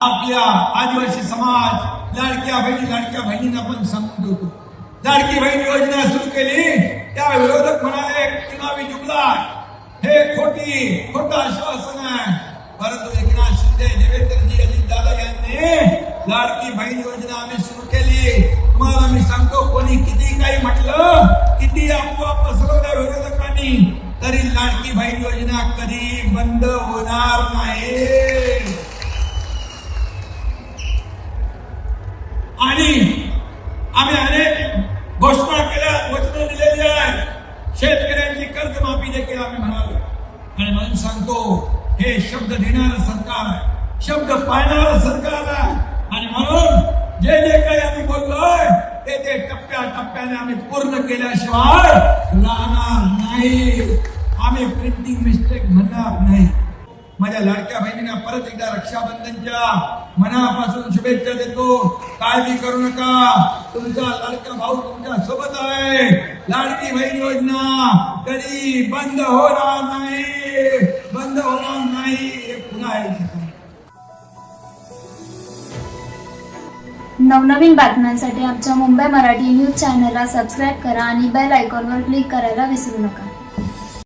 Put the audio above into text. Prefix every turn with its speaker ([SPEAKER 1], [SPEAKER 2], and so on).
[SPEAKER 1] आपल्या आदिवासी समाज लाडक्या बहिणींना पण सांगून ठेवतो. लाडकी बहीण योजना सुरू केली, त्या विरोधक म्हणाले चुनावी जुमला, हे खोटं आश्वासन आहे. परंतु एकनाथ शिंदे, देवेंद्रजी, अजितदादा यांनी लाडकी बहीण योजना आम्ही सुरू केली. तुम्हाला मी सांगतो, कोणी किती काही म्हटलं, किती अफवा पसरवल्या विरोधकांनी, तरी लाडकी बहीण योजना कधी बंद होणार नाही. आणि आम्ही अनेक घोषणा केल्या, वचनं दिलेली आहे. शेतकऱ्यांची कर्जमाफी देखील आम्ही म्हणालो. आणि म्हणून सांगतो, हे शब्द देणारं सरकार आहे, शब्द पाळणारं सरकार आहे. आणि म्हणून जे काही आम्ही बोललोय ते टप्प्याटप्प्याने आम्ही पूर्ण केल्याशिवाय राहणार नाही. आम्ही प्रिंटिंग मिस्टेक म्हणणार नाही. माझ्या लाडक्या बहिणींना परत एकदा रक्षाबंधनच्या मनापासून शुभेच्छा देतो. काळजी करू नका, तुमचा लाडका भाऊ तुमच्या सोबत आहे. लाडकी बहीण योजना कधी बंद होणार नाही, बंद होणार नाही. हे पुन्हा
[SPEAKER 2] नवनवीन बातम्यांसाठी आमच्या मुंबई मराठी न्यूज चॅनलला सबस्क्राईब करा आणि बेल आयकॉनवर क्लिक करायला विसरू नका.